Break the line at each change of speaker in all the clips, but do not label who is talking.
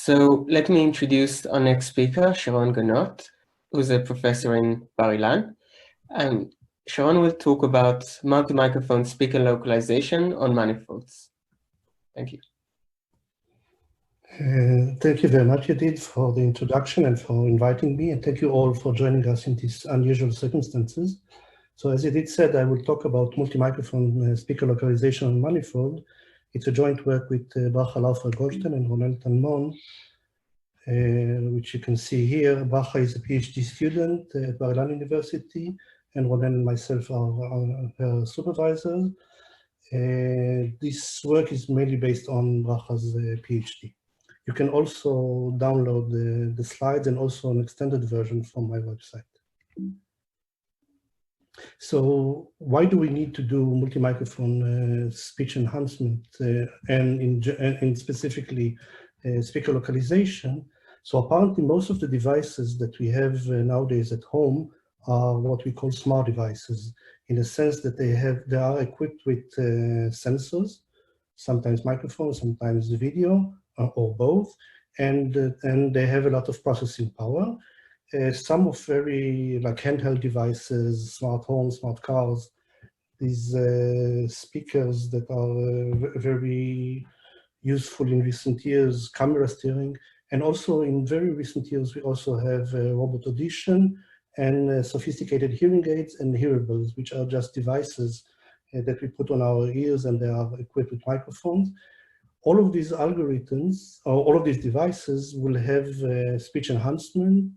So let me introduce our next speaker, Sharon Gannot, who's a professor in Ilan. And Sharon will talk about multi-microphone speaker localization on manifolds. Thank you.
Thank you very much, Edith, for the introduction and for inviting me. And thank you all for joining us in these unusual circumstances. So as Edith said, I will talk about multi-microphone speaker localization on manifold. It's a joint work with Bracha Laufer-Goldstein and Ronel Tanmon, which you can see here. Bracha is a PhD student at Bar-Ilan University, and Ronel and myself are her supervisors. This work is mainly based on Bracha's PhD. You can also download the slides and also an extended version from my website. So why do we need to do multi-microphone speech enhancement and specifically speaker localization? So apparently most of the devices that we have nowadays at home are what we call smart devices, in the sense that they are equipped with sensors, sometimes microphones, sometimes video, or both, and they have a lot of processing power. Some of very like handheld devices, smart homes, smart cars, these speakers that are very useful in recent years, camera steering, and also in very recent years we also have robot audition and sophisticated hearing aids and hearables, which are just devices that we put on our ears and they are equipped with microphones. All of these algorithms, or all of these devices will have speech enhancement,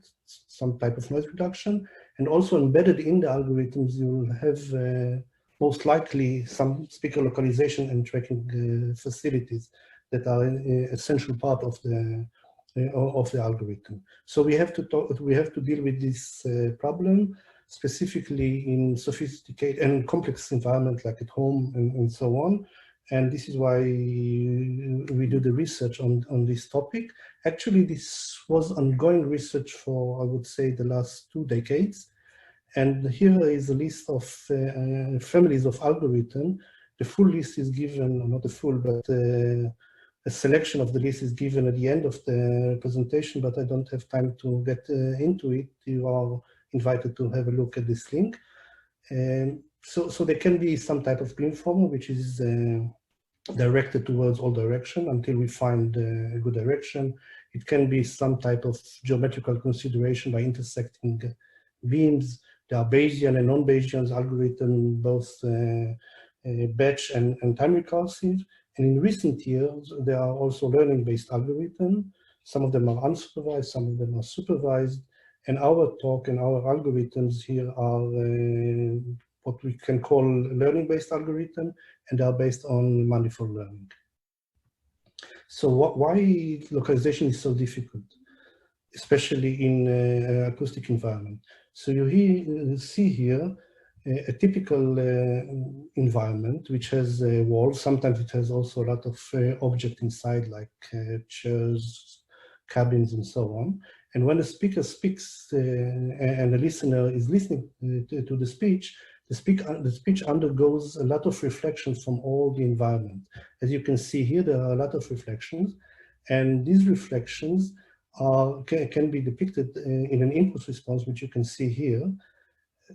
some type of noise reduction, and also embedded in the algorithms, you will have most likely some speaker localization and tracking facilities that are an essential part of the algorithm. So we have to deal with this problem, specifically in sophisticated and complex environments like at home and so on. And this is why we do the research on this topic. Actually, this was ongoing research for, I would say, the last 2 decades. And here is a list of families of algorithms. The full list is given, not the full, but a selection of the list is given at the end of the presentation, but I don't have time to get into it. You are invited to have a look at this link. So there can be some type of beamformer, which is directed towards all direction until we find a good direction. It can be some type of geometrical consideration by intersecting beams. There are Bayesian and non-Bayesian algorithms, both batch and time recursive. And in recent years, there are also learning-based algorithms. Some of them are unsupervised, some of them are supervised. And our talk and our algorithms here are what we can call learning-based algorithm, and they are based on manifold learning. So why localization is so difficult, especially in acoustic environment? So you see here a typical environment which has walls. Sometimes it has also a lot of objects inside, like chairs, cabins, and so on. And when a speaker speaks and the listener is listening to the speech, the speech undergoes a lot of reflections from all the environment. As you can see here, there are a lot of reflections, and these reflections can be depicted in an input response, which you can see here.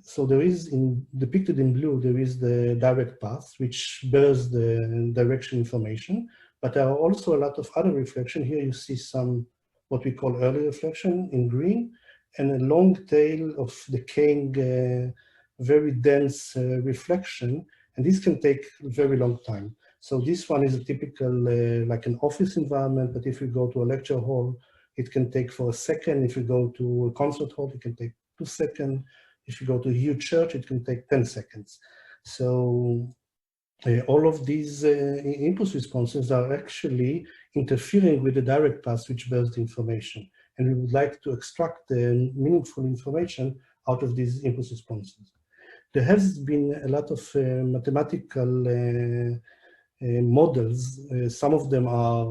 So there is, depicted in blue, there is the direct path, which bears the direction information, but there are also a lot of other reflection. Here you see some, what we call early reflection in green, and a long tail of decaying, very dense reflection, and this can take a very long time. So this one is a typical, like an office environment, but if you go to a lecture hall, it can take for a second. If you go to a concert hall, it can take 2 seconds. If you go to a huge church, it can take 10 seconds. So all of these input responses are actually interfering with the direct path which bears the information. And we would like to extract the meaningful information out of these input responses. There has been a lot of mathematical models. Some of them are,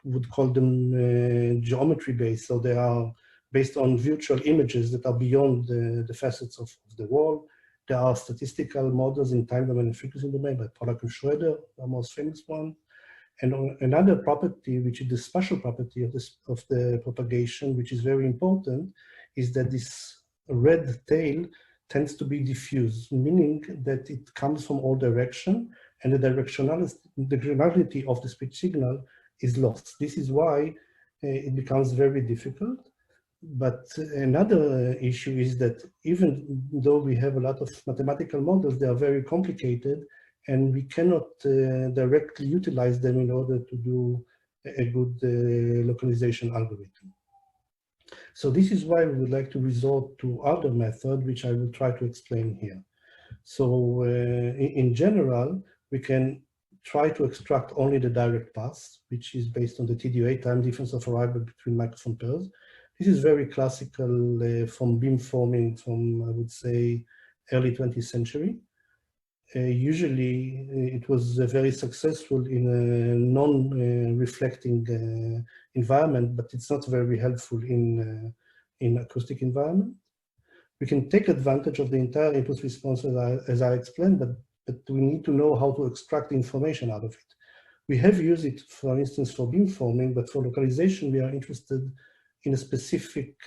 would call them geometry-based, so they are based on virtual images that are beyond the facets of the wall. There are statistical models in time domain and frequency domain by Pollack and Schroeder, the most famous one. And another property, which is the spatial property of the propagation, which is very important, is that this red tail tends to be diffuse, meaning that it comes from all directions, and the directionality of the speech signal is lost. This is why it becomes very difficult. But another issue is that even though we have a lot of mathematical models, they are very complicated, and we cannot directly utilize them in order to do a good localization algorithm. So this is why we would like to resort to other method, which I will try to explain here. So in general, we can try to extract only the direct path, which is based on the TDOA, time difference of arrival between microphone pairs. This is very classical from beamforming from, I would say, early 20th century. Usually it was very successful in a non-reflecting environment, but it's not very helpful in acoustic environment. We can take advantage of the entire input response as I explained, but we need to know how to extract information out of it. We have used it, for instance, for beamforming, but for localization, we are interested in a specific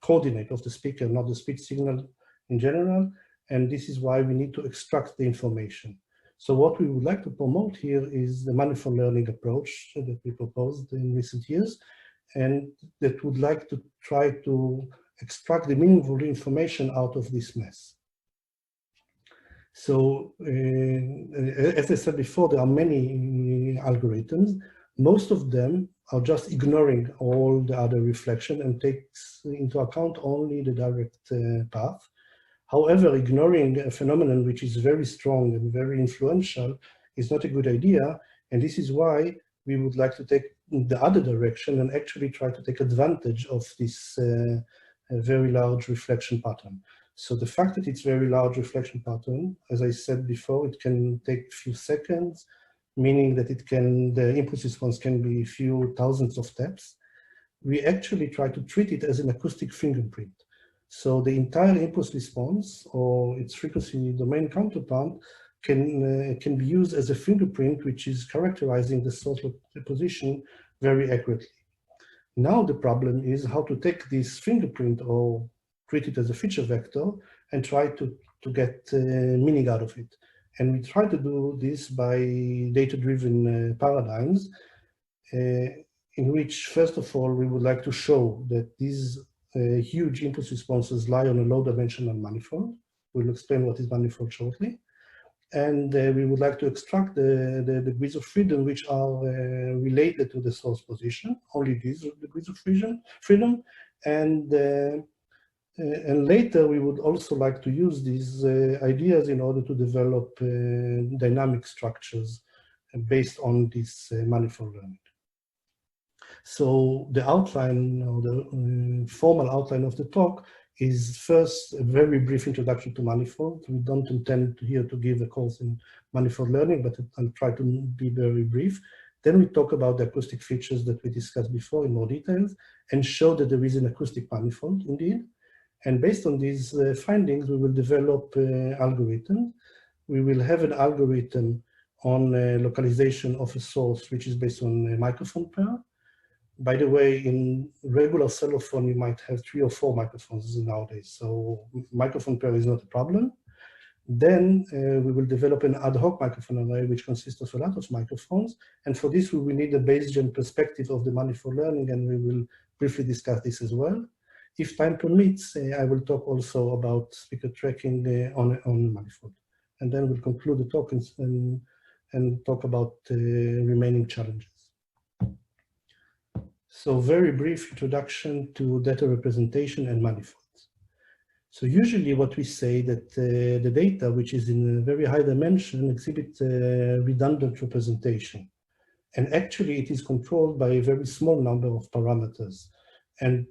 coordinate of the speaker, not the speech signal in general. And this is why we need to extract the information. So what we would like to promote here is the manifold learning approach that we proposed in recent years, and that would like to try to extract the meaningful information out of this mess. So as I said before, there are many algorithms. Most of them are just ignoring all the other reflection and takes into account only the direct path. However, ignoring a phenomenon which is very strong and very influential is not a good idea, and this is why we would like to take the other direction and actually try to take advantage of this very large reflection pattern. So the fact that it's very large reflection pattern, as I said before, it can take a few seconds, meaning that the input response can be a few thousands of steps. We actually try to treat it as an acoustic fingerprint. So the entire input response or its frequency domain counterpart can be used as a fingerprint, which is characterizing the source position very accurately. Now the problem is how to take this fingerprint or treat it as a feature vector and try to get meaning out of it. And we try to do this by data-driven paradigms, in which, first of all, we would like to show that these huge input responses lie on a low-dimensional manifold. We'll explain what is manifold shortly. And we would like to extract the degrees of freedom which are related to the source position, only these degrees of freedom. And later, we would also like to use these ideas in order to develop dynamic structures based on this manifold learning. So the outline, or the formal outline of the talk, is first a very brief introduction to manifold. We don't intend here to give a course in manifold learning, but I'll try to be very brief. Then we talk about the acoustic features that we discussed before in more details and show that there is an acoustic manifold indeed. And based on these findings, we will develop algorithms. We will have an algorithm on localization of a source, which is based on a microphone pair. By the way, in regular cellular phone, you might have 3 or 4 microphones nowadays. So microphone pair is not a problem. Then we will develop an ad hoc microphone array, which consists of a lot of microphones. And for this, we will need a Bayesian perspective of the manifold learning, and we will briefly discuss this as well. If time permits, I will talk also about speaker tracking on manifold. And then we'll conclude the talk and talk about remaining challenges. So very brief introduction to data representation and manifolds. So usually what we say that the data, which is in a very high dimension, exhibit redundant representation. And actually it is controlled by a very small number of parameters. And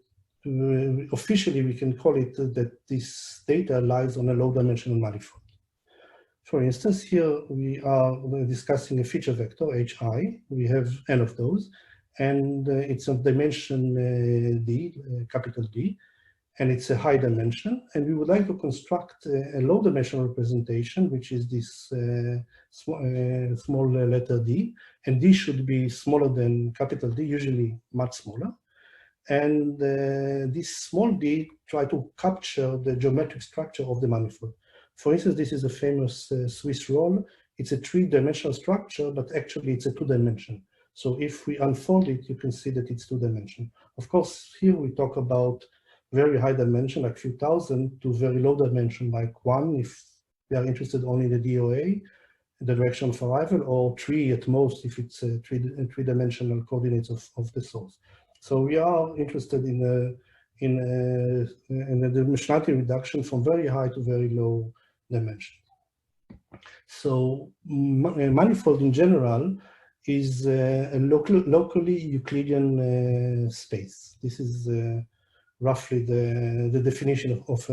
officially we can call it that this data lies on a low dimensional manifold. For instance, here we are discussing a feature vector, hi. We have n of those. And it's of dimension d, capital D. and it's a high dimension, and we would like to construct a low dimensional representation, which is this small letter d, and d should be smaller than capital D, usually much smaller. And this small d try to capture the geometric structure of the manifold. For instance, this is a famous Swiss roll. It's a three-dimensional structure, but actually it's a two-dimension. So if we unfold it, you can see that it's two-dimensional. Of course, here we talk about very high dimension, like few thousand, to very low dimension, like 1, if we are interested only in the DOA, the direction of arrival, or 3 at most, if it's a three-dimensional coordinates of the source. So we are interested in the dimensionality reduction from very high to very low dimension. So manifold in general is a locally Euclidean space. This is roughly the definition of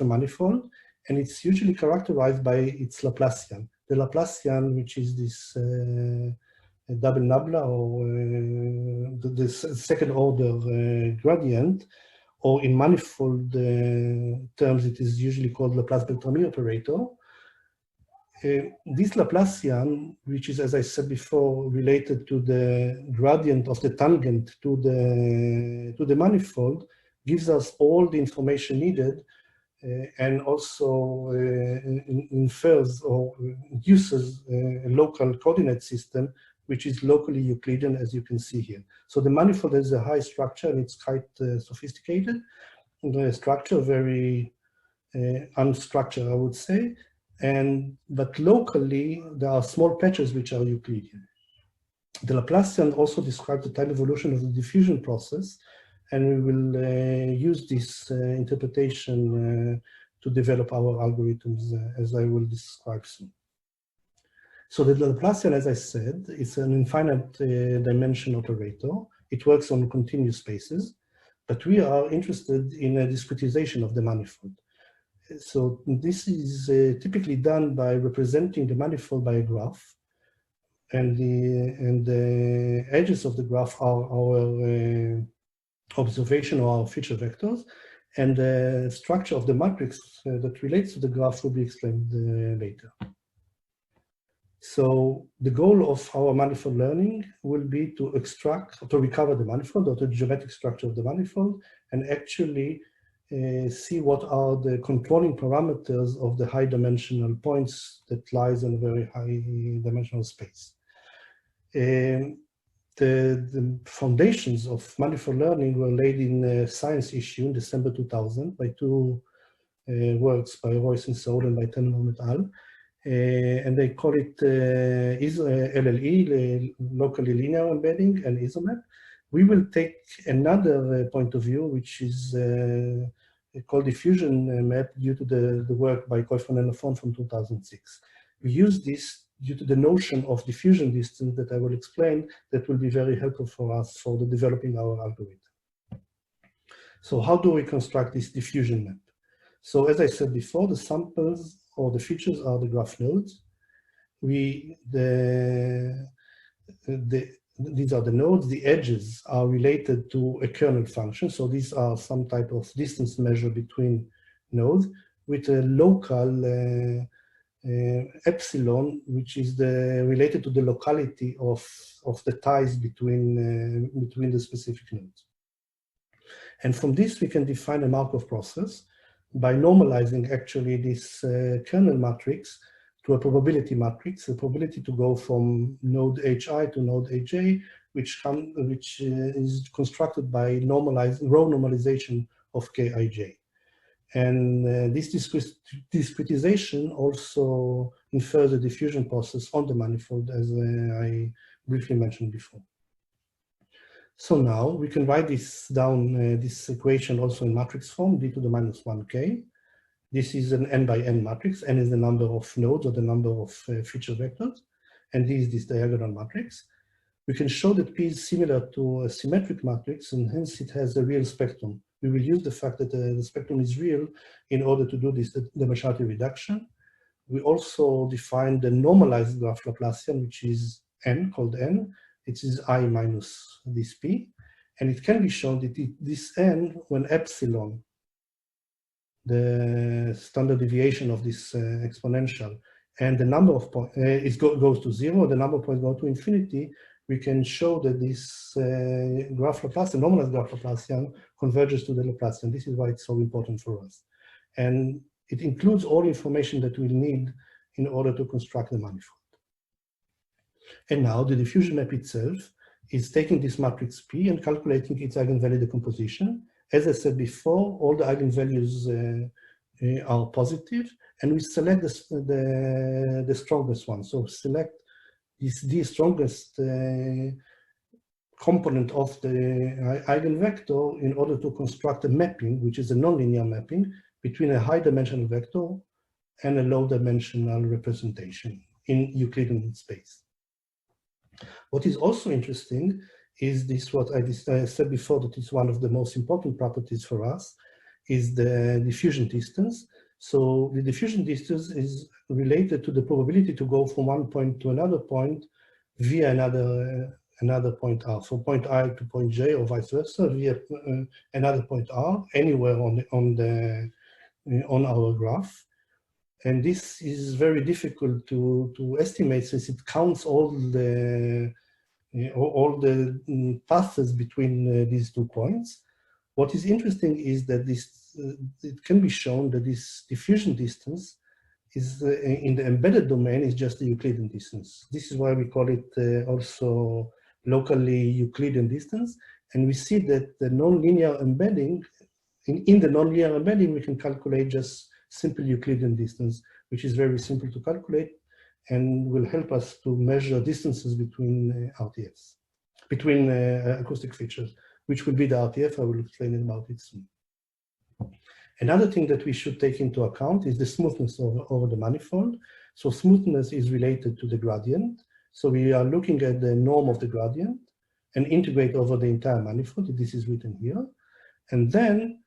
a manifold, and it's usually characterized by its Laplacian. The Laplacian, which is this double nabla, or the second order gradient, or in manifold terms, it is usually called Laplace-Beltrami operator. This Laplacian, which is, as I said before, related to the gradient of the tangent to the manifold, gives us all the information needed and also infers or induces a local coordinate system, which is locally Euclidean, as you can see here. So the manifold has a high structure, and it's quite sophisticated. The structure, very unstructured, I would say. But locally, there are small patches which are Euclidean. The Laplacian also describes the time evolution of the diffusion process, and we will use this interpretation to develop our algorithms, as I will describe soon. So the Laplacian, as I said, is an infinite dimension operator. It works on continuous spaces, but we are interested in a discretization of the manifold. So this is typically done by representing the manifold by a graph, and the edges of the graph are our observation or our feature vectors, and the structure of the matrix that relates to the graph will be explained later. So the goal of our manifold learning will be to recover the manifold, or the geometric structure of the manifold, and actually see what are the controlling parameters of the high dimensional points that lies in a very high dimensional space. The foundations of manifold learning were laid in a science issue in December 2000 by two works by Royce and Saul and by Tenenbaum et al. And they call it LLE, locally linear embedding, and ISOMAP. We will take another point of view, which is called diffusion map, due to the work by Koifman and Lafont from 2006. We use this due to the notion of diffusion distance that I will explain, that will be very helpful for us for the developing our algorithm. So how do we construct this diffusion map? So as I said before, the samples or the features are the graph nodes. These are the nodes. The edges are related to a kernel function. So these are some type of distance measure between nodes with a local epsilon, which is related to the locality of the ties between the specific nodes. And from this, we can define a Markov process by normalizing actually this kernel matrix to a probability matrix, a probability to go from node Hi to node Aj, which is constructed by row normalization of Kij. And this discretization also infers a diffusion process on the manifold, as I briefly mentioned before. So now we can write this down, this equation also in matrix form, d to the minus 1k. This is an n by n matrix. N is the number of nodes or the number of feature vectors, and D is this diagonal matrix. We can show that P is similar to a symmetric matrix, and hence it has a real spectrum. We will use the fact that the spectrum is real in order to do this dimensionality reduction. We also define the normalized graph Laplacian, which is n, called n. It is I minus this P. And it can be shown that this n, when epsilon, the standard deviation of this exponential, and the number of points goes to 0, the number of points go to infinity, we can show that this graph Laplacian, normalized graph Laplacian, converges to the Laplacian. This is why it's so important for us. And it includes all information that we need in order to construct the manifold. And now the diffusion map itself is taking this matrix P and calculating its eigenvalue decomposition. As I said before, all the eigenvalues are positive, and we select the strongest one. So select the strongest component of the eigenvector in order to construct a mapping, which is a nonlinear mapping between a high dimensional vector and a low dimensional representation in Euclidean space. What is also interesting is this, what I said before, that is one of the most important properties for us, is the diffusion distance. So the diffusion distance is related to the probability to go from one point to another point via another point R, from point I to point J or vice versa, via another point R, anywhere on our graph. And this is very difficult to estimate, since it counts all the paths between these 2 points. What is interesting is that it can be shown that this diffusion distance is in the embedded domain is just the Euclidean distance. This is why we call it also locally Euclidean distance. And we see that the nonlinear embedding, in the nonlinear embedding, we can calculate just simple Euclidean distance, which is very simple to calculate and will help us to measure distances between RTFs, between acoustic features, which will be the RTF. I will explain about it soon. Another thing that we should take into account is the smoothness over the manifold. So smoothness is related to the gradient. So we are looking at the norm of the gradient and integrate over the entire manifold. This is written here. And then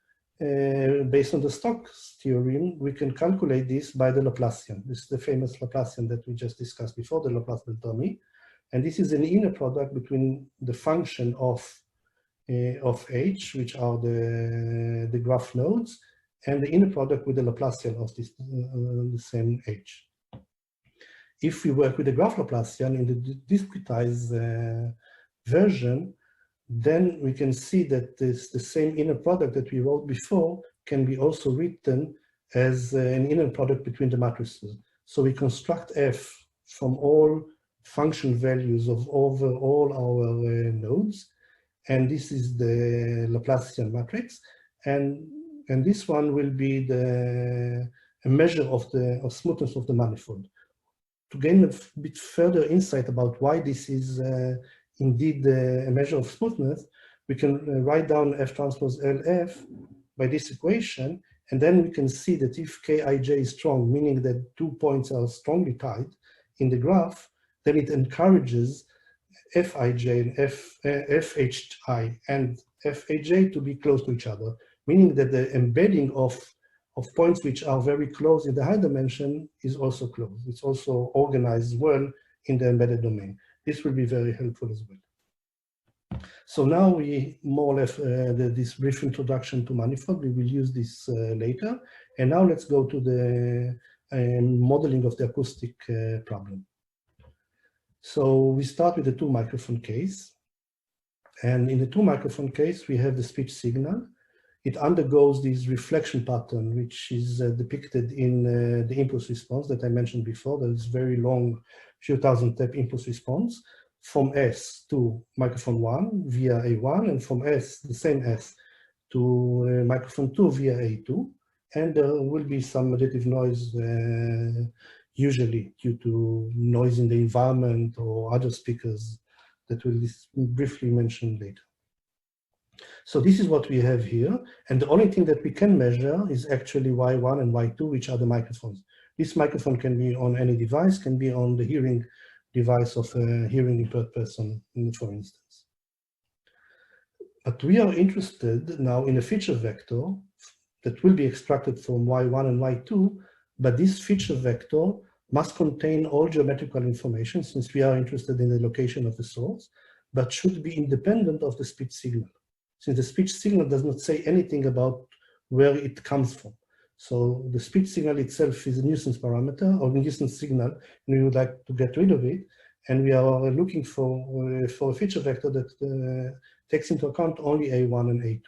based on the Stokes theorem, we can calculate this by the Laplacian. This is the famous Laplacian that we just discussed before, the Laplace delta mi. And this is an inner product between the function of H, which are the graph nodes, and the inner product with the Laplacian of this the same H. If we work with the graph Laplacian in the discretized version, then we can see that the same inner product that we wrote before can be also written as an inner product between the matrices. So we construct F from all function values of over all our nodes, and this is the Laplacian matrix, and this one will be a measure of smoothness of the manifold. To gain a bit further insight about why this is indeed a measure of smoothness, we can write down F transpose LF by this equation, and then we can see that if Kij is strong, meaning that 2 points are strongly tied in the graph, then it encourages Fij and Fhi and Faj to be close to each other, meaning that the embedding of points which are very close in the high dimension is also close. It's also organized well in the embedded domain. This will be very helpful as well. So now we more or less, this brief introduction to manifold, we will use this later. And now let's go to the modeling of the acoustic problem. So we start with the 2 microphone case. And in the 2 microphone case, we have the speech signal. It undergoes this reflection pattern, which is depicted in the impulse response that I mentioned before. That is very long, few thousand step impulse response from S to microphone 1 via A1, and from S, the same S, to microphone 2 via A2. And there will be some additive noise, usually due to noise in the environment or other speakers that we'll briefly mention later. So this is what we have here, and the only thing that we can measure is actually Y1 and Y2, which are the microphones. This microphone can be on any device, can be on the hearing device of a hearing impaired person, for instance. But we are interested now in a feature vector that will be extracted from Y1 and Y2, but this feature vector must contain all geometrical information, since we are interested in the location of the source, but should be independent of the speech signal. since the speech signal does not say anything about where it comes from. So the speech signal itself is a nuisance parameter or nuisance signal, and we would like to get rid of it. And we are looking for a feature vector that takes into account only A1 and A2.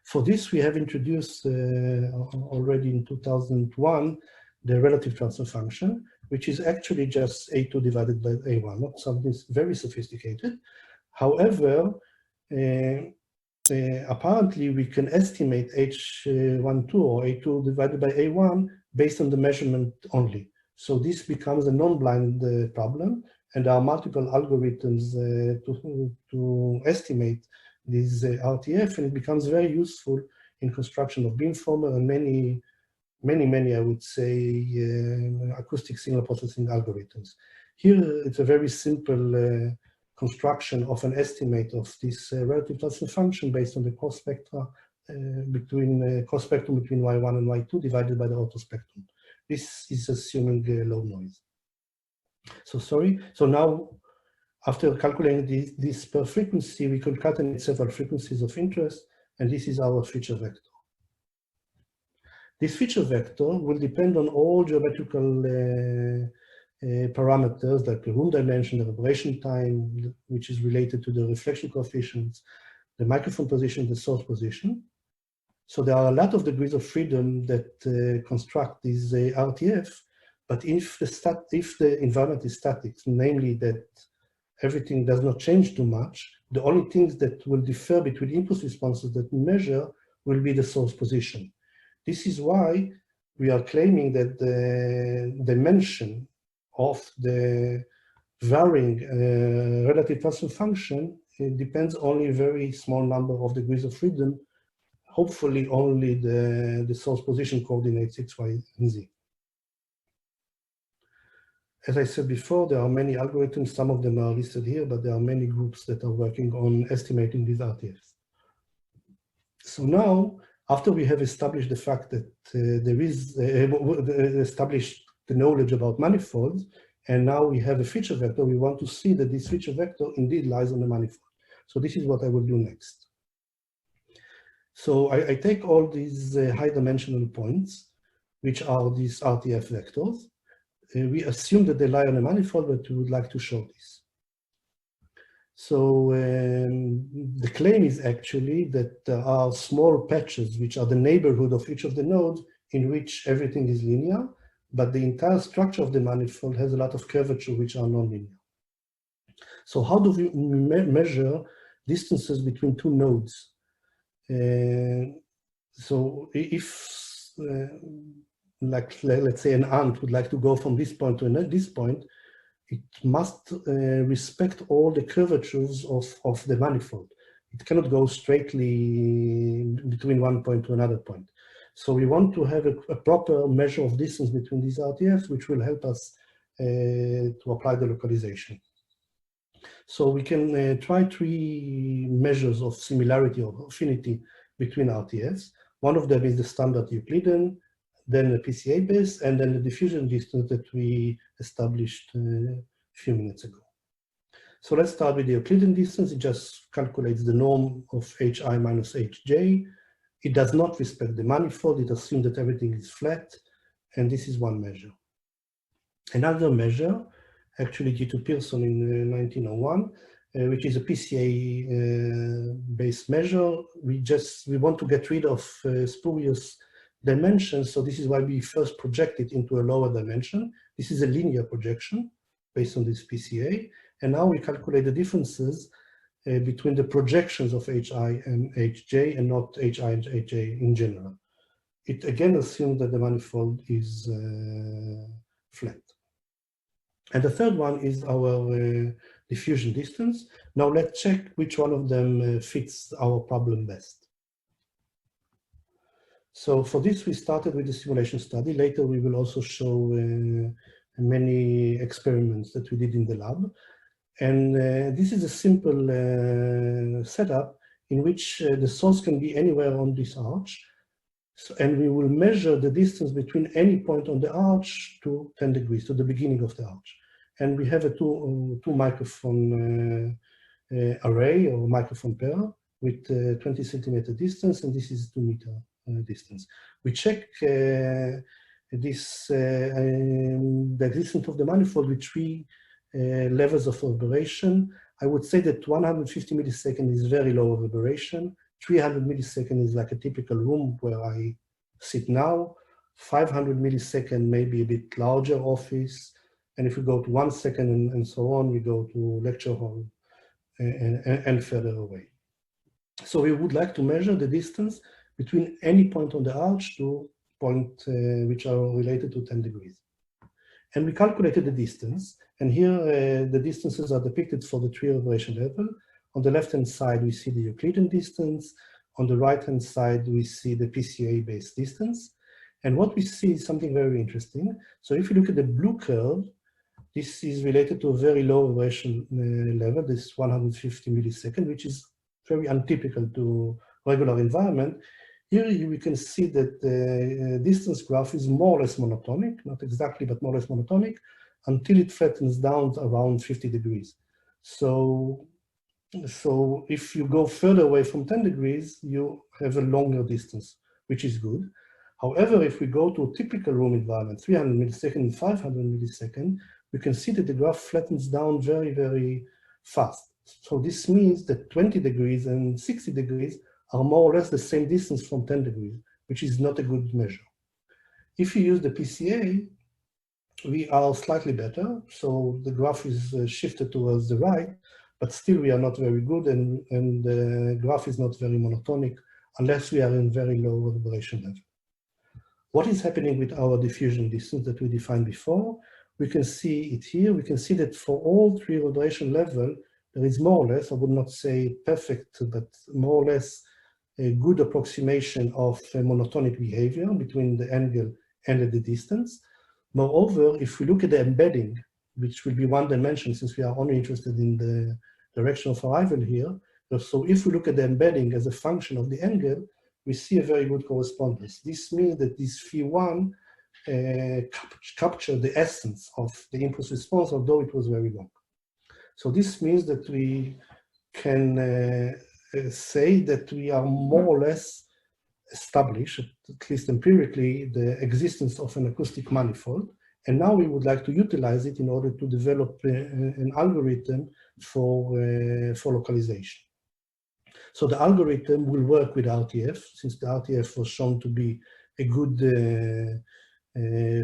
For this, we have introduced already in 2001 the relative transfer function, which is actually just A2 divided by A1, not something very sophisticated. However, apparently we can estimate H12 or A2 divided by A1 based on the measurement only. So this becomes a non-blind problem, and there are multiple algorithms to estimate this RTF, and it becomes very useful in construction of beamformer and many, I would say, acoustic signal processing algorithms. Here, it's a very simple construction of an estimate of this relative transfer function based on the cross spectra cross spectrum between Y1 and Y2 divided by the auto spectrum. This is assuming low noise. So sorry. So now, after calculating this per frequency, we concatenate several frequencies of interest, and this is our feature vector. This feature vector will depend on all geometrical parameters like the room dimension, the reverberation time, which is related to the reflection coefficients, the microphone position, the source position. So there are a lot of degrees of freedom that construct this RTF, but if the environment is static, namely that everything does not change too much, the only things that will differ between impulse responses that we measure will be the source position. This is why we are claiming that the dimension of the varying relative transfer function depends only a very small number of degrees of freedom, hopefully only the source position coordinates X, Y, and Z. As I said before, there are many algorithms, some of them are listed here, but there are many groups that are working on estimating these RTFs. So now, after we have established the fact that there is, established the knowledge about manifolds, and now we have a feature vector, we want to see that this feature vector indeed lies on the manifold. So this is what I will do next. So I take all these high dimensional points, which are these RTF vectors. We assume that they lie on a manifold, but we would like to show this. So the claim is actually that there are small patches, which are the neighborhood of each of the nodes, in which everything is linear, but the entire structure of the manifold has a lot of curvature, which are nonlinear. So how do we measure distances between two nodes? So if, like, let's say an ant would like to go from this point to this point, it must respect all the curvatures of the manifold. It cannot go straightly between one point to another point. So we want to have a proper measure of distance between these RTFs, which will help us to apply the localization. So we can try three measures of similarity or affinity between RTFs. One of them is the standard Euclidean, then the PCA base, and then the diffusion distance that we established a few minutes ago. So let's start with the Euclidean distance. It just calculates the norm of Hi minus Hj. It does not respect the manifold. It assumes that everything is flat, and this is one measure. Another measure, actually due to Pearson in 1901, which is a PCA-based measure. We want to get rid of spurious dimensions, so this is why we first project it into a lower dimension. This is a linear projection based on this PCA, and now we calculate the differences between the projections of Hi and Hj, and not Hi and Hj in general. It again assumes that the manifold is flat. And the third one is our diffusion distance. Now let's check which one of them fits our problem best. So for this, we started with the simulation study. Later, we will also show many experiments that we did in the lab. And this is a simple setup in which the source can be anywhere on this arch. So, and we will measure the distance between any point on the arch to 10 degrees, to the beginning of the arch. And we have a two microphone array or microphone pair. with 20 centimeter distance, and this is 2 meter distance. We check the existence of the manifold with 3 levels of reverberation. I would say that 150 milliseconds is very low reverberation. 300 milliseconds is like a typical room where I sit now. 500 milliseconds may be a bit larger office. And if we go to 1 second and so on, we go to lecture hall and further away. So we would like to measure the distance between any point on the arch to point which are related to 10 degrees. And we calculated the distance. And here the distances are depicted for the 3 reverberation level. On the left-hand side, we see the Euclidean distance. On the right-hand side, we see the PCA-based distance. And what we see is something very interesting. So if you look at the blue curve, this is related to a very low reverberation level, this 150 milliseconds, which is very untypical to regular environment. Here we can see that the distance graph is more or less monotonic, not exactly, but more or less monotonic, until it flattens down around 50 degrees. So if you go further away from 10 degrees, you have a longer distance, which is good. However, if we go to a typical room environment, 300 milliseconds and 500 milliseconds, we can see that the graph flattens down very, very fast. So this means that 20 degrees and 60 degrees are more or less the same distance from 10 degrees, which is not a good measure. If you use the PCA, we are slightly better. So the graph is shifted towards the right, but still we are not very good, and the graph is not very monotonic unless we are in very low reverberation level. What is happening with our diffusion distance that we defined before? We can see it here. We can see that for all 3 reverberation levels, there is more or less, I would not say perfect, but more or less a good approximation of monotonic behavior between the angle and the distance. Moreover, if we look at the embedding, which will be one dimension since we are only interested in the direction of arrival here. So if we look at the embedding as a function of the angle, we see a very good correspondence. This means that this phi1 captured the essence of the impulse response, although it was very long. So this means that we can say that we are more or less established, at least empirically, the existence of an acoustic manifold. And now we would like to utilize it in order to develop an algorithm for localization. So the algorithm will work with RTF, since the RTF was shown to be a good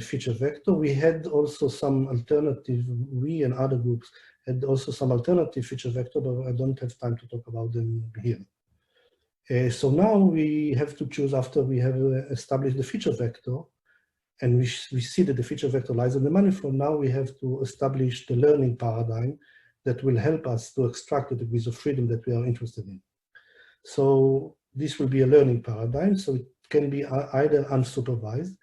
feature vector. We had also some alternative, we and other groups had also some alternative feature vector, but I don't have time to talk about them here. So now we have to choose, after we have established the feature vector, and we see that the feature vector lies in the manifold, now we have to establish the learning paradigm that will help us to extract the degrees of freedom that we are interested in. So this will be a learning paradigm, so it can be either unsupervised.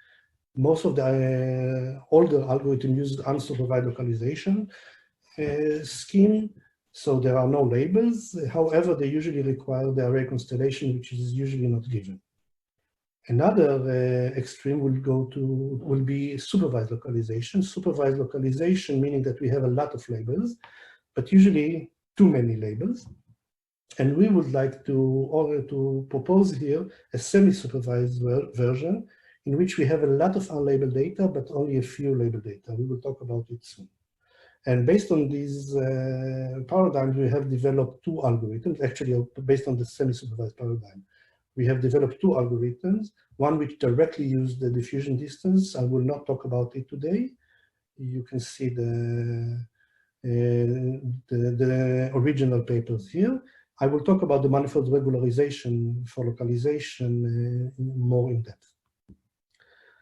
Most of the older algorithm uses unsupervised localization scheme, so there are no labels. However, they usually require the array constellation, which is usually not given. Another extreme will be supervised localization. Supervised localization meaning that we have a lot of labels, but usually too many labels. And we would like to propose here a semi-supervised version in which we have a lot of unlabeled data, but only a few labeled data. We will talk about it soon. And based on these paradigms, we have developed 2 algorithms, actually based on the semi-supervised paradigm. We have developed 2 algorithms, one which directly uses the diffusion distance. I will not talk about it today. You can see the original papers here. I will talk about the manifold regularization for localization more in depth.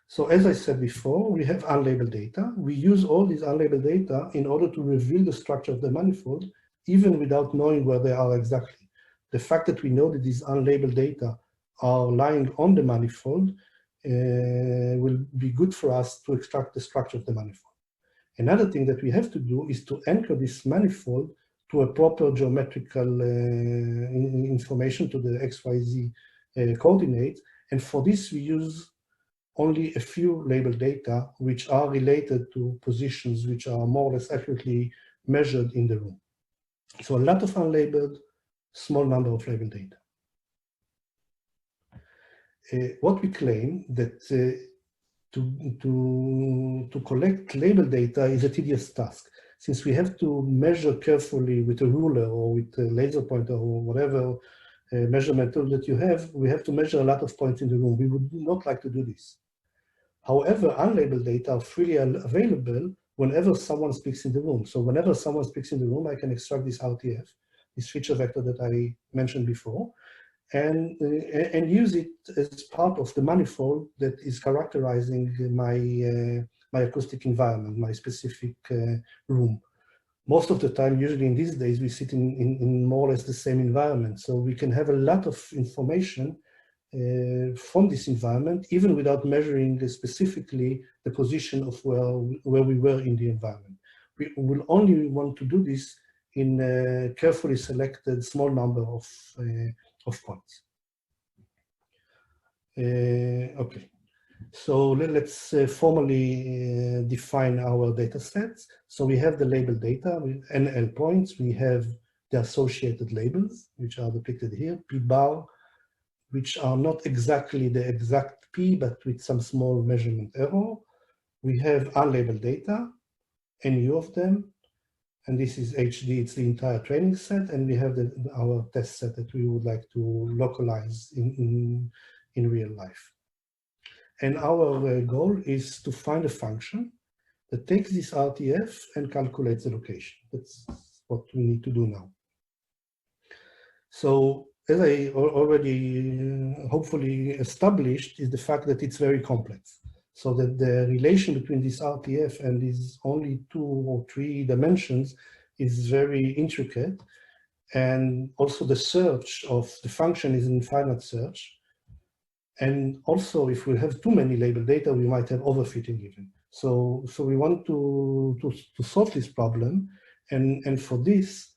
So as I said before, we have unlabeled data. We use all these unlabeled data in order to reveal the structure of the manifold, even without knowing where they are exactly. The fact that we know that these unlabeled data are lying on the manifold will be good for us to extract the structure of the manifold. Another thing that we have to do is to anchor this manifold to a proper geometrical information, to the XYZ coordinates. And for this, we use only a few labeled data which are related to positions which are more or less accurately measured in the room. So a lot of unlabeled, small number of label data. What we claim that to collect label data is a tedious task, since we have to measure carefully with a ruler or with a laser pointer or whatever measurement tool that you have. We have to measure a lot of points in the room. We would not like to do this. However, unlabeled data are freely available whenever someone speaks in the room. So whenever someone speaks in the room, I can extract this RTF, this feature vector that I mentioned before, and use it as part of the manifold that is characterizing my acoustic environment, my specific room. Most of the time, usually in these days, we sit in more or less the same environment. So we can have a lot of information from this environment, even without measuring specifically the position of where we were in the environment. We will only want to do this in a carefully selected small number of points. Okay, so let's formally define our data sets. So we have the label data with NL points. We have the associated labels, which are depicted here, P bar, which are not exactly the exact P, but with some small measurement error. We have unlabeled data, NU of them, and this is HD, it's the entire training set, and we have our test set that we would like to localize in real life. And our goal is to find a function that takes this RTF and calculates the location. That's what we need to do now. So as I already hopefully established, is the fact that it's very complex. So that the relation between this RTF and these only 2 or 3 dimensions is very intricate. And also the search of the function is an infinite search. And also, if we have too many label data, we might have overfitting even. So we want to solve this problem. And for this,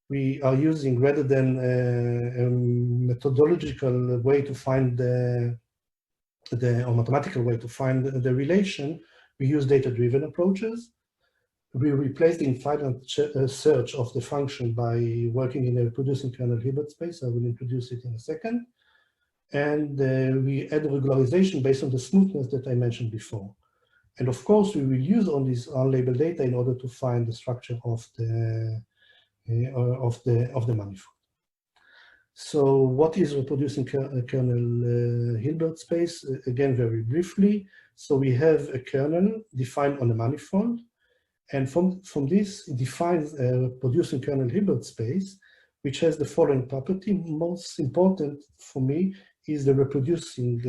we are using, rather than a methodological way to find or mathematical way to find the relation, we use data-driven approaches. We replace the infinite search of the function by working in a reproducing kernel Hilbert space. I will introduce it in a second. And we add regularization based on the smoothness that I mentioned before. And of course, we will use all these unlabeled data in order to find the structure of the manifold. So what is reproducing kernel Hilbert space? Again, very briefly. So we have a kernel defined on a manifold. And from this, it defines a reproducing kernel Hilbert space, which has the following property. Most important for me is the reproducing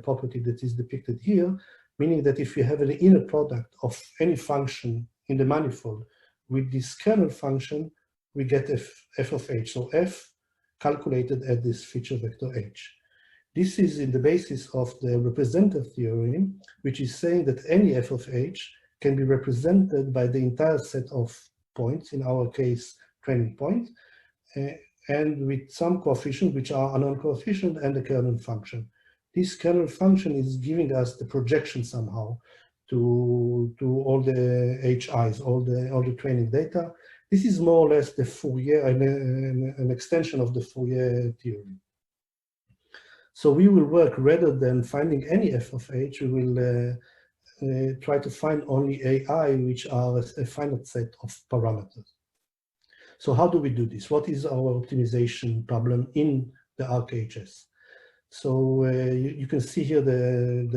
property that is depicted here, meaning that if you have an inner product of any function in the manifold with this kernel function, we get f of h. So f calculated at this feature vector h. This is in the basis of the representative theorem, which is saying that any f of h can be represented by the entire set of points, in our case, training point, and with some coefficients which are unknown coefficient and the kernel function. This kernel function is giving us the projection somehow to all the HIs, all the training data. This is more or less the Fourier, an extension of the Fourier theorem. So we will work, rather than finding any f of h, we will try to find only AI, which are a finite set of parameters. So how do we do this? What is our optimization problem in the RKHS? So you can see here the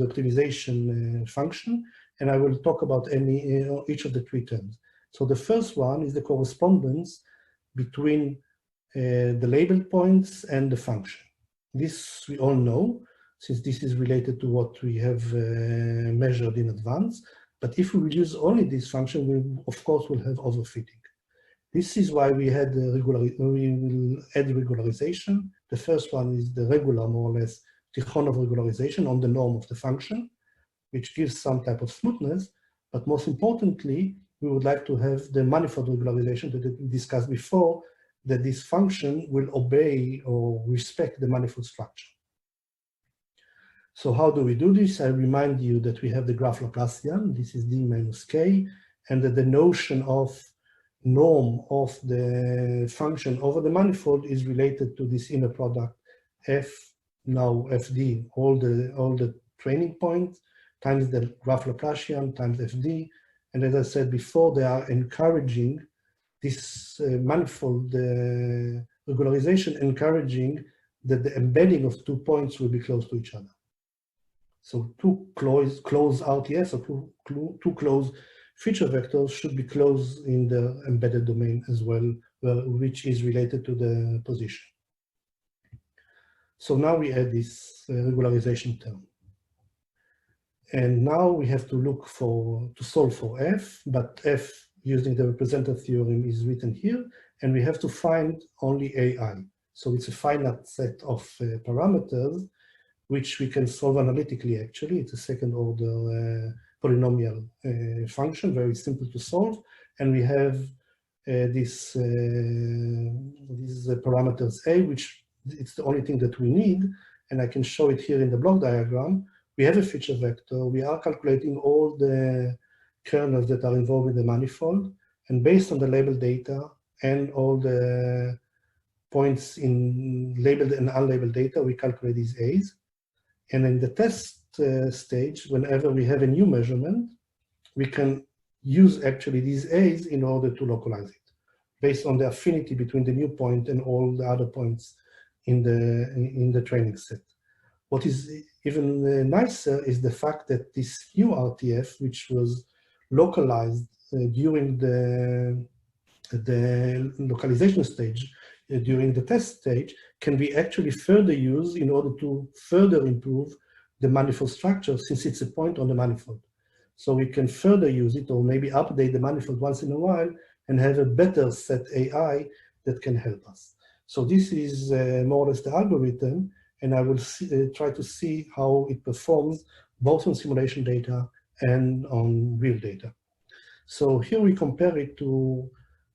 optimization function, and I will talk about each of the 3 terms. So the first one is the correspondence between the labeled points and the function. This we all know, since this is related to what we have measured in advance. But if we will use only this function, we of course will have overfitting. This is why we will add regularization. The first one is the regular, more or less, Tichon of regularization on the norm of the function, which gives some type of smoothness. But most importantly, we would like to have the manifold regularization that we discussed before, that this function will obey or respect the manifold structure. So how do we do this? I remind you that we have the graph Laplacian. This is d minus k, and that the notion of norm of the function over the manifold is related to this inner product f, now fd, all the training points times the graph Laplacian times fd. And as I said before, they are encouraging this manifold regularization, encouraging that the embedding of 2 points will be close to each other. So two close RTFs or two close feature vectors should be close in the embedded domain as well, which is related to the position. So now we add this regularization term. And now we have to look to solve for f, but f using the representative theorem is written here, and we have to find only ai. So it's a finite set of parameters which we can solve analytically actually. It's a second order polynomial function, very simple to solve. And we have these parameters a, which it's the only thing that we need. And I can show it here in the block diagram. We have a feature vector. We are calculating all the kernels that are involved in the manifold. And based on the labeled data and all the points in labeled and unlabeled data, we calculate these A's. And in the test stage, whenever we have a new measurement, we can use actually these A's in order to localize it, based on the affinity between the new point and all the other points in the training set. What is even nicer is the fact that this new RTF, which was localized during the localization stage, during the test stage, can be actually further used in order to further improve the manifold structure, since it's a point on the manifold. So we can further use it, or maybe update the manifold once in a while and have a better set AI that can help us. So this is more or less the algorithm, and I will try to see how it performs both on simulation data and on real data. So here we compare it to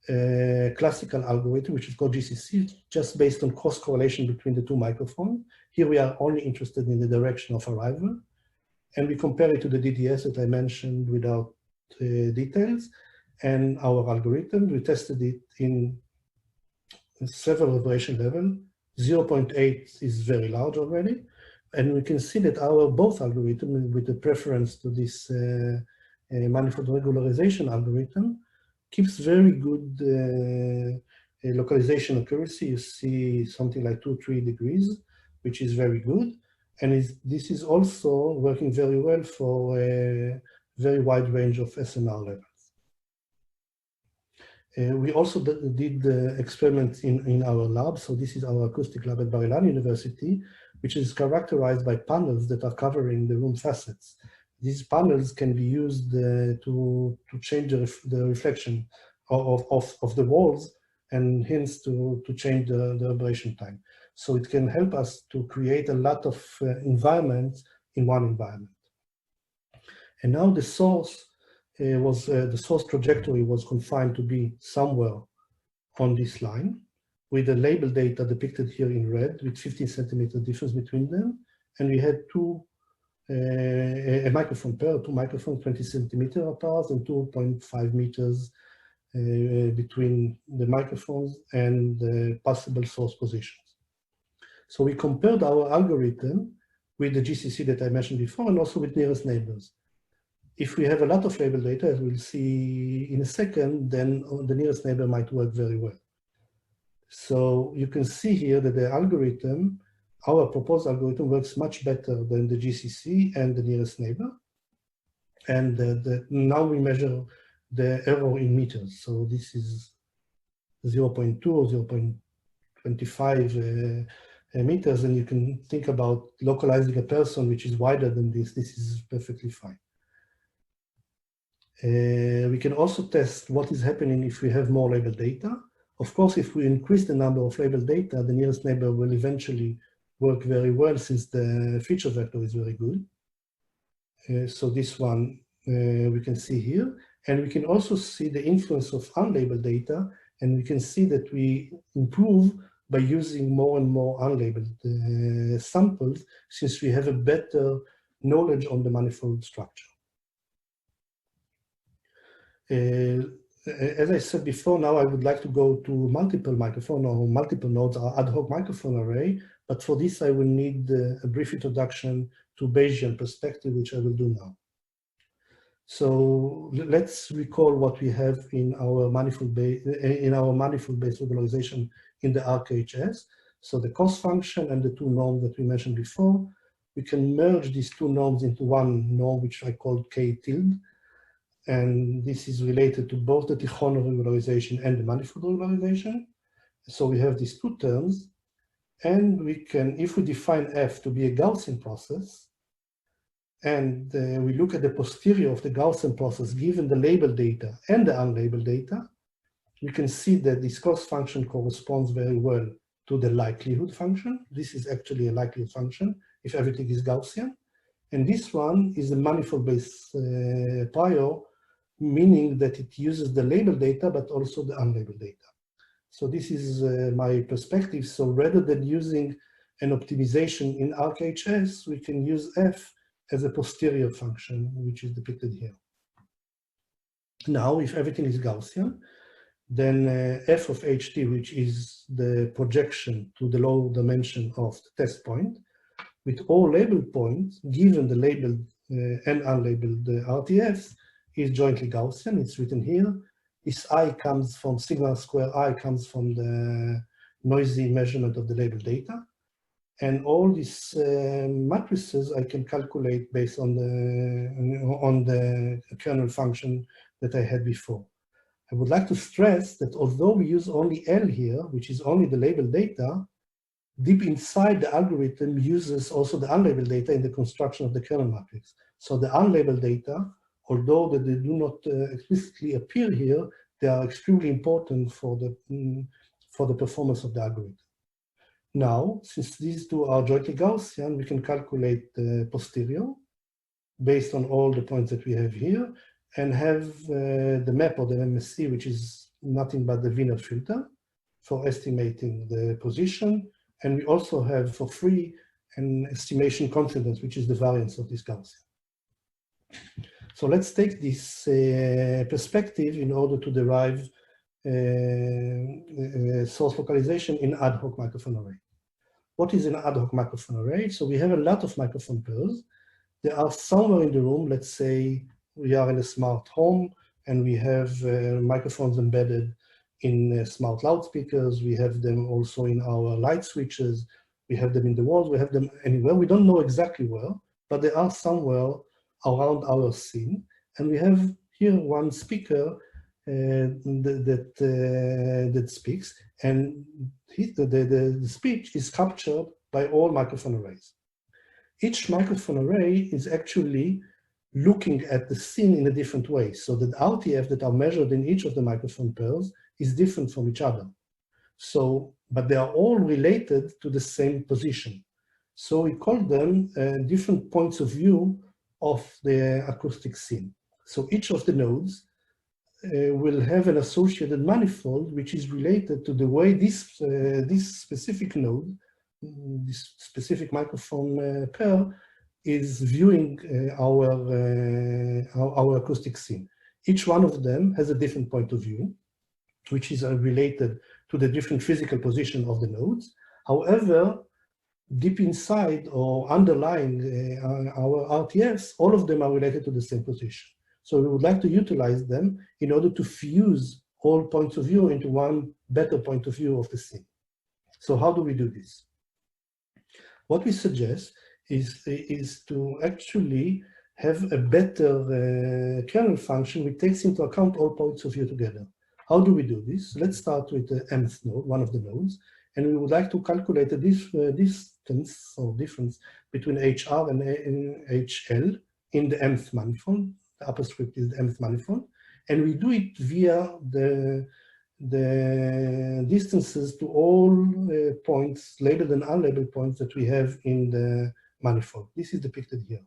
a classical algorithm, which is called GCC, just based on cross correlation between the two microphones. Here we are only interested in the direction of arrival. And we compare it to the DDS that I mentioned without details. And our algorithm, we tested it in several vibration levels. 0.8 is very large already. And we can see that our both algorithm, with the preference to this manifold regularization algorithm, keeps very good localization accuracy. You see something like 2-3 degrees, which is very good. And this is also working very well for a very wide range of SNR levels. We also did experiments in our lab. So this is our acoustic lab at Bar-Ilan University, which is characterized by panels that are covering the room facets. These panels can be used to change the reflection of the walls, and hence to change the reverberation time. So it can help us to create a lot of environments in one environment. And now the source the source trajectory was confined to be somewhere on this line, with the label data depicted here in red, with 15 centimeter difference between them. And we had a microphone pair, two microphones 20 centimeter apart, and 2.5 meters between the microphones and the possible source positions. So we compared our algorithm with the GCC that I mentioned before, and also with nearest neighbors. If we have a lot of label data, as we'll see in a second, then the nearest neighbor might work very well. So you can see here that the algorithm, our proposed algorithm, works much better than the GCC and the nearest neighbor. And now we measure the error in meters. So this is 0.2 or 0.25 meters, and you can think about localizing a person which is wider than this. This is perfectly fine. We can also test what is happening if we have more labeled data. Of course, if we increase the number of labeled data, the nearest neighbor will eventually work very well, since the feature vector is very good. So this one we can see here. And we can also see the influence of unlabeled data. And we can see that we improve by using more and more unlabeled samples, since we have a better knowledge on the manifold structure. as I said before, now I would like to go to multiple microphone or multiple nodes or ad hoc microphone array. But for this, I will need a brief introduction to Bayesian perspective, which I will do now. So let's recall what we have in our manifold-based regularization in the RKHS. So the cost function and the two norms that we mentioned before, we can merge these two norms into one norm, which I called K tilde. And this is related to both the Tichon regularization and the manifold regularization. So we have these two terms, and we can, if we define F to be a Gaussian process, and we look at the posterior of the Gaussian process given the labeled data and the unlabeled data, we can see that this cost function corresponds very well to the likelihood function. This is actually a likelihood function if everything is Gaussian. And this one is a manifold-based prior, meaning that it uses the labeled data, but also the unlabeled data. So this is my perspective. So rather than using an optimization in RKHS, we can use F as a posterior function, which is depicted here. Now, if everything is Gaussian, then f of ht, which is the projection to the low dimension of the test point, with all labeled points, given the labeled and unlabeled RTFs, is jointly Gaussian. It's written here. This I comes from sigma square I the noisy measurement of the labeled data. And all these matrices I can calculate based on the kernel function that I had before. I would like to stress that although we use only L here, which is only the labeled data, deep inside the algorithm uses also the unlabeled data in the construction of the kernel matrix. So the unlabeled data, although they do not explicitly appear here, they are extremely important for the performance of the algorithm. Now, since these two are jointly Gaussian, we can calculate the posterior based on all the points that we have here and have the map or the MSC, which is nothing but the Wiener filter for estimating the position. And we also have for free an estimation confidence, which is the variance of this Gaussian. So let's take this perspective in order to derive source localization in ad hoc microphone array. What is an ad hoc microphone array? So we have a lot of microphone pairs. There are somewhere in the room, let's say we are in a smart home and we have microphones embedded in smart loudspeakers. We have them also in our light switches. We have them in the walls. We have them anywhere. We don't know exactly where, but they are somewhere around our scene. And we have here one speaker that speaks, and the speech is captured by all microphone arrays. Each microphone array is actually looking at the scene in a different way, so that RTF that are measured in each of the microphone pairs is different from each other. So, but they are all related to the same position. So we call them different points of view of the acoustic scene. So each of the nodes will have an associated manifold, which is related to the way this specific node, this specific microphone pair, is viewing our acoustic scene. Each one of them has a different point of view, which is related to the different physical position of the nodes. However, deep inside or underlying our RTFs, all of them are related to the same position. So we would like to utilize them in order to fuse all points of view into one better point of view of the scene. So how do we do this? What we suggest is to actually have a better kernel function which takes into account all points of view together. How do we do this? Let's start with the mth node, one of the nodes, and we would like to calculate the distance or difference between HR and HL in the mth manifold. The upper script is the mth manifold, and we do it via the distances to all points, labeled and unlabeled points that we have in the manifold. This is depicted here.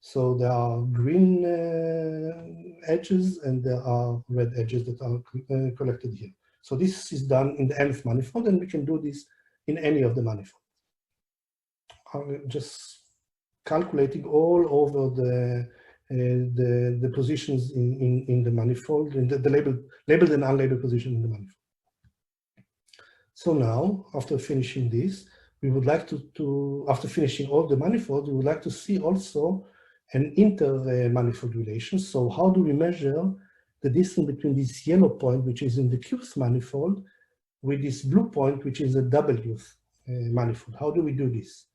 So there are green edges and there are red edges that are collected here. So this is done in the nth manifold, and we can do this in any of the manifolds. I'm just calculating all over the positions in the manifold, in the labeled and unlabeled position in the manifold. So now, after finishing this, we would like to after finishing all the manifolds, we would like to see also an inter-manifold relation. So how do we measure the distance between this yellow point, which is in the Qth manifold, with this blue point, which is a Wth manifold? How do we do this?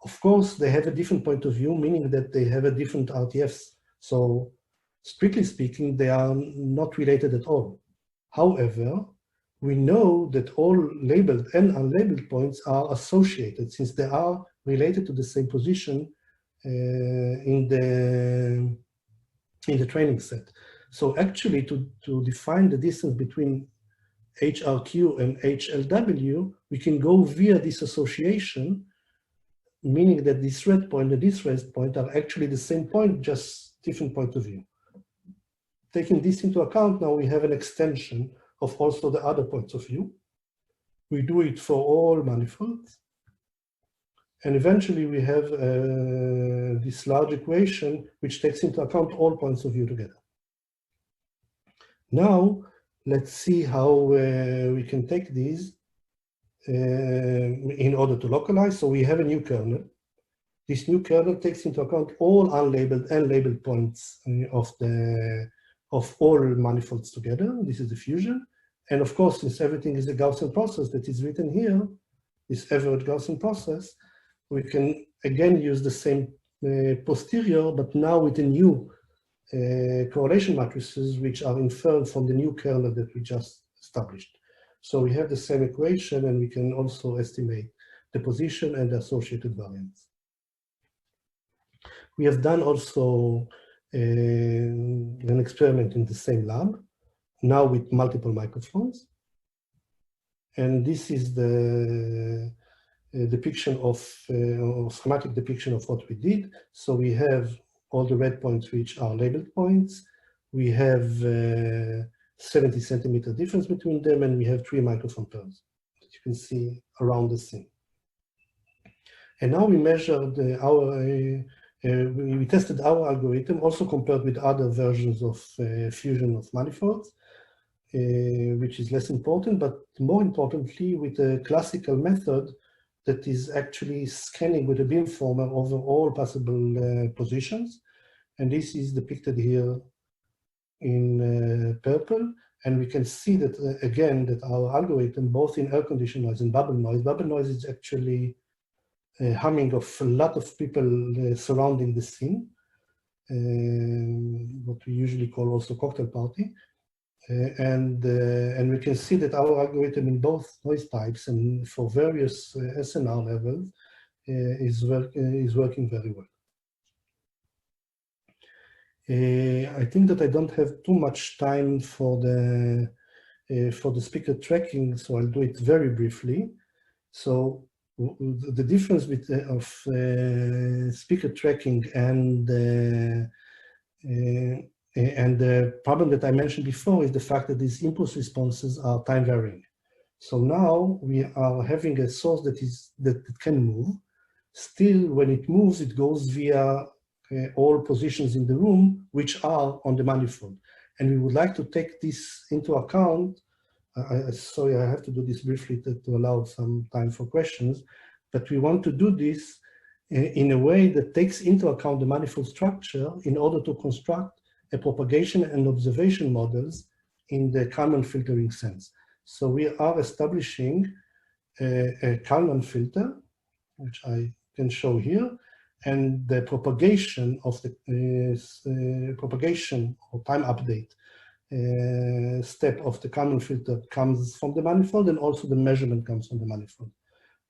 Of course, they have a different point of view, meaning that they have a different RTFs. So strictly speaking, they are not related at all. However, we know that all labeled and unlabeled points are associated, since they are related to the same position in the training set. So actually, to define the distance between HRQ and HLW, we can go via this association, meaning that this red point and this red point are actually the same point, just different point of view. Taking this into account, now we have an extension of also the other points of view. We do it for all manifolds. And eventually we have this large equation which takes into account all points of view together. Now, let's see how we can take these in order to localize. So we have a new kernel. This new kernel takes into account all unlabeled and labeled points of all manifolds together. This is diffusion. And of course, since everything is a Gaussian process that is written here, this average Gaussian process, we can again use the same posterior, but now with a new correlation matrices which are inferred from the new kernel that we just established. So we have the same equation, and we can also estimate the position and the associated variance. We have done also an experiment in the same lab, now with multiple microphones. And this is the depiction of schematic depiction of what we did. So we have all the red points which are labeled points. We have 70 centimeter difference between them, and we have 3 microphone pairs that you can see around the scene. And now we measured we tested our algorithm, also compared with other versions of fusion of manifolds, which is less important, but more importantly, with a classical method that is actually scanning with a beamformer over all possible positions. And this is depicted here in purple. And we can see that, again, that our algorithm, both in air condition noise and bubble noise is actually humming of a lot of people surrounding the scene, what we usually call also cocktail party. And we can see that our algorithm in both noise types and for various SNR levels is working very well. I think that I don't have too much time for the speaker tracking, so I'll do it very briefly. So the difference of speaker tracking and the problem that I mentioned before is the fact that these impulse responses are time varying. So now we are having a source that can move. Still, when it moves, it goes via all positions in the room, which are on the manifold. And we would like to take this into account. Sorry, I have to do this briefly to allow some time for questions, but we want to do this in a way that takes into account the manifold structure in order to construct a propagation and observation models in the Kalman filtering sense. So we are establishing a Kalman filter, which I can show here, and the propagation of the propagation or time update step of the Kalman filter comes from the manifold, and also the measurement comes from the manifold.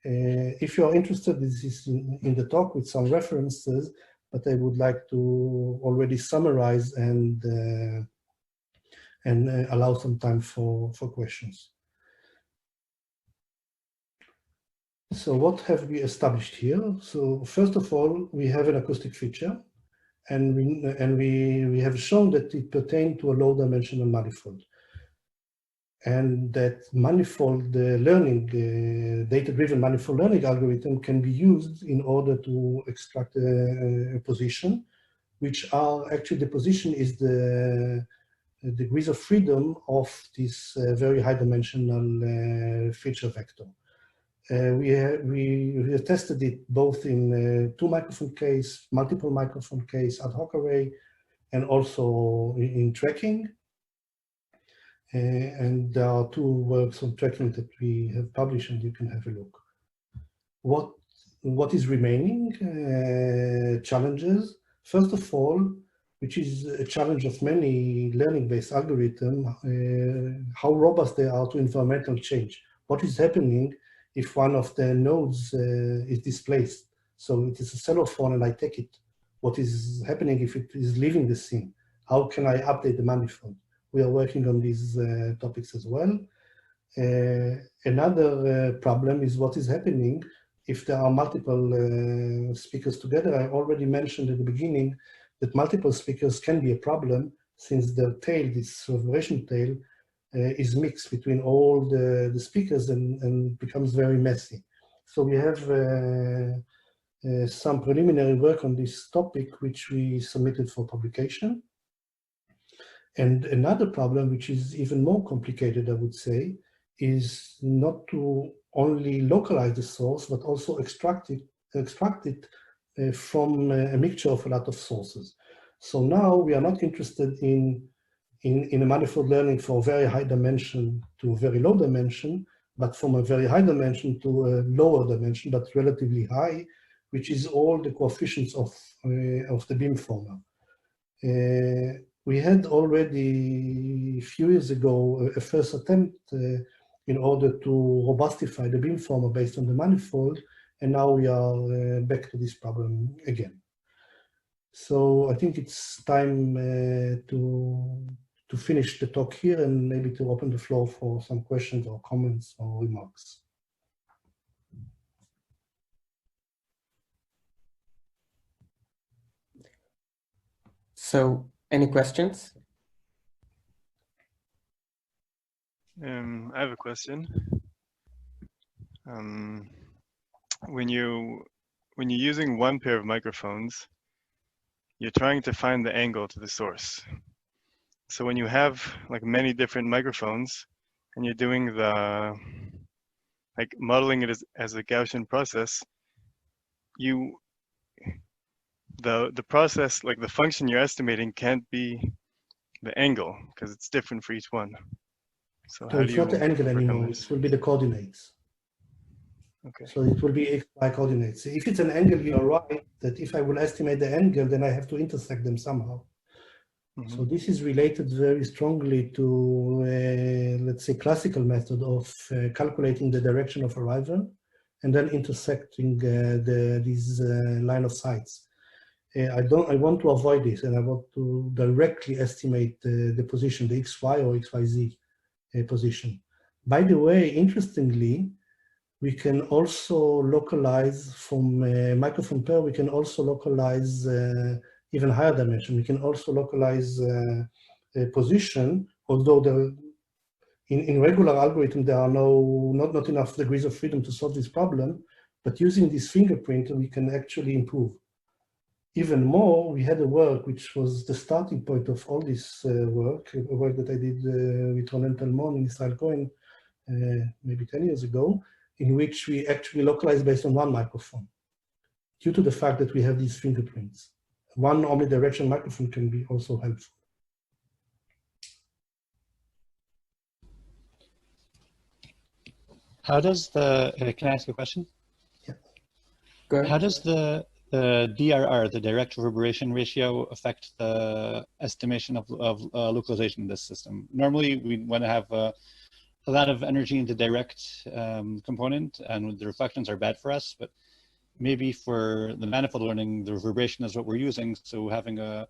If you are interested, this is in the talk with some references, but I would like to already summarize and allow some time for questions. So what have we established here? So first of all, we have an acoustic feature, and we have shown that it pertains to a low-dimensional manifold, and that manifold learning, data-driven manifold learning algorithm can be used in order to extract a position which are actually the position is the degrees of freedom of this very high dimensional feature vector. We have tested it both in 2 microphone case, multiple microphone case, ad hoc array, and also in tracking. And there are 2 works on tracking that we have published, and you can have a look. What is remaining? Challenges. First of all, which is a challenge of many learning-based algorithms, how robust they are to environmental change. What is happening if one of the nodes is displaced? So it is a cell phone and I take it. What is happening if it is leaving the scene? How can I update the manifold? We are working on these topics as well. Another problem is what is happening if there are multiple speakers together. I already mentioned at the beginning that multiple speakers can be a problem since the tail, this reverberation tail, is mixed between all the speakers and becomes very messy. So we have some preliminary work on this topic, which we submitted for publication. And another problem, which is even more complicated, I would say, is not to only localize the source, but also extract it from a mixture of a lot of sources. So now we are not interested in a manifold learning for very high dimension to a very low dimension, but from a very high dimension to a lower dimension, but relatively high, which is all the coefficients of the beamformer. We had already a few years ago a first attempt in order to robustify the beamformer based on the manifold, and now we are back to this problem again. So I think it's time to finish the talk here and maybe to open the floor for some questions or comments or remarks.
So, any questions?
I have a question. When you're using one pair of microphones, you're trying to find the angle to the source. So when you have like many different microphones and you're doing the modeling it as a Gaussian process, the process, like the function you're estimating, can't be the angle because it's different for each one. So how
it's not the angle anymore, it will be the coordinates.
Okay.
So it will be x, y coordinates. If it's an angle, you're right, that if I will estimate the angle, then I have to intersect them somehow. Mm-hmm. So this is related very strongly to, let's say, classical method of calculating the direction of arrival and then intersecting these line of sights. I want to avoid this, and I want to directly estimate the position, the XY or XYZ position. By the way, interestingly, we can also localize from a microphone pair, we can also localize even higher dimension. We can also localize a position, although in regular algorithm, there are not enough degrees of freedom to solve this problem, but using this fingerprint, we can actually improve. Even more, we had a work which was the starting point of all this work, a work that I did with Ronen Talmon and Israel Cohen maybe 10 years ago, in which we actually localized based on one microphone, due to the fact that we have these fingerprints. One omnidirectional microphone can be also helpful.
How does can I ask a question?
Yeah.
Go ahead.
How does the DRR, the direct reverberation ratio, affect the estimation of localization in this system? Normally, we want to have a lot of energy in the direct component, and the reflections are bad for us, but maybe for the manifold learning, the reverberation is what we're using, so having a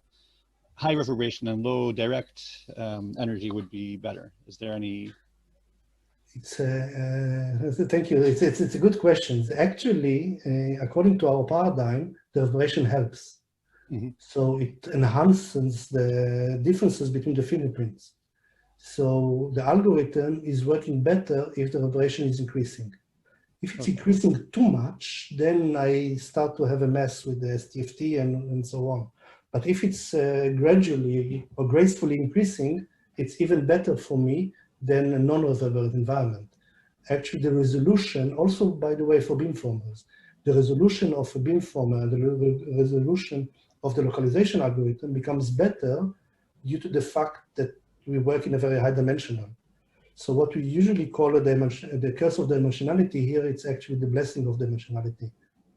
high reverberation and low direct energy would be better. Is there any?
Thank you. It's a good question. Actually, according to our paradigm, the reverberation helps. Mm-hmm. So it enhances the differences between the fingerprints. So the algorithm is working better if the reverberation is increasing. If it's increasing too much, then I start to have a mess with the STFT and so on. But if it's gradually or gracefully increasing, it's even better for me than a non-reverberant environment. Actually, the resolution, also by the way for beamformers, the resolution of a beamformer and the resolution of the localization algorithm becomes better due to the fact that we work in a very high dimensional. So what we usually call the curse of dimensionality here, it's actually the blessing of dimensionality.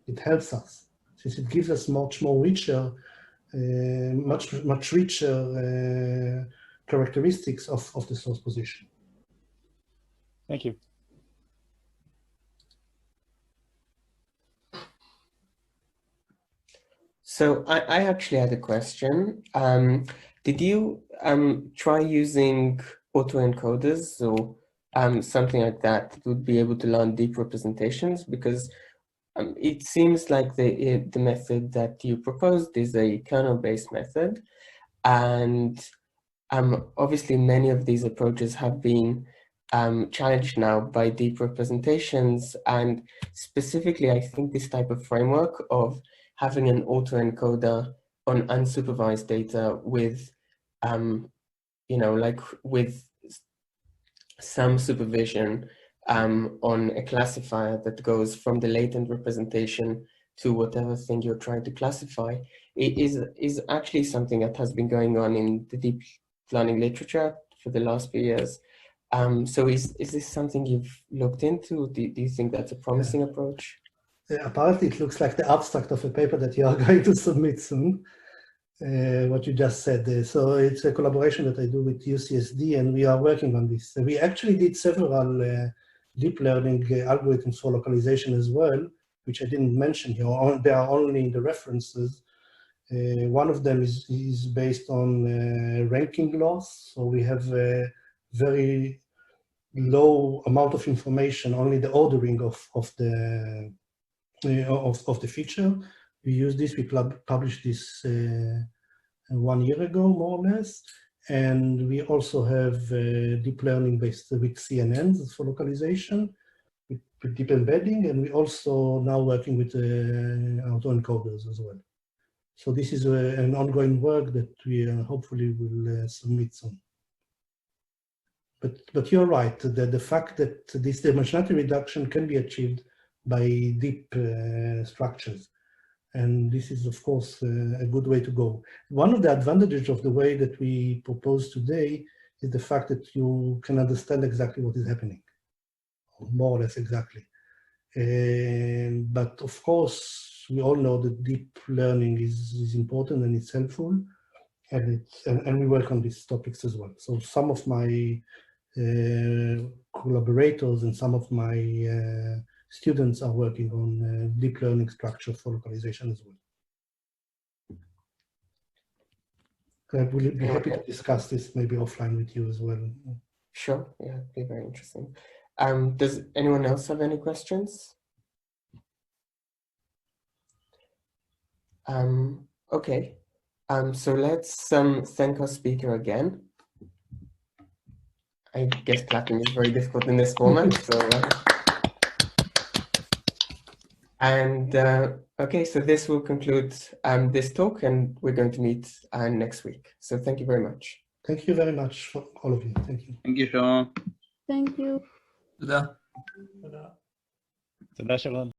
It helps us, since it gives us much more richer, much richer characteristics of the source position.
Thank you.
So I actually had a question. Did you try using autoencoders or something like that would be able to learn deep representations? Because it seems like the method that you proposed is a kernel-based method, and obviously many of these approaches have been challenged now by deep representations, and specifically I think this type of framework of having an autoencoder on unsupervised data with you know, like with some supervision on a classifier that goes from the latent representation to whatever thing you're trying to classify, it is actually something that has been going on in the deep learning literature for the last few years. So is this something you've looked into? Do you think that's a promising approach?
Apparently it looks like the abstract of a paper that you are going to submit soon, what you just said. So it's a collaboration that I do with UCSD, and we are working on this. We actually did several deep learning algorithms for localization as well, which I didn't mention here. They are only in the references. One of them is based on ranking loss. So we have a very low amount of information, only the ordering of the feature. We use this, we published this 1 year ago, more or less. And we also have deep learning based with CNNs for localization, with deep embedding, and we also now working with autoencoders as well. So this is an ongoing work that we hopefully will submit soon. But you're right, the fact that this dimensionality reduction can be achieved by deep structures. And this is, of course, a good way to go. One of the advantages of the way that we propose today is the fact that you can understand exactly what is happening, more or less exactly. But of course, we all know that deep learning is important and it's helpful, and we work on these topics as well. So some of my collaborators and some of my students are working on deep learning structure for localization as well. I will be happy to discuss this maybe offline with you as well.
Sure, yeah, it'd be very interesting. Does anyone else have any questions? Okay, so let's thank our speaker again. I guess clapping is very difficult in this format, so. Okay, so this will conclude this talk, and we're going to meet next week. So thank you very much.
Thank you very much for all of you. Thank you.
Thank you, Sharon.
Thank you.
תודה.
Tada.
תודה, שרון.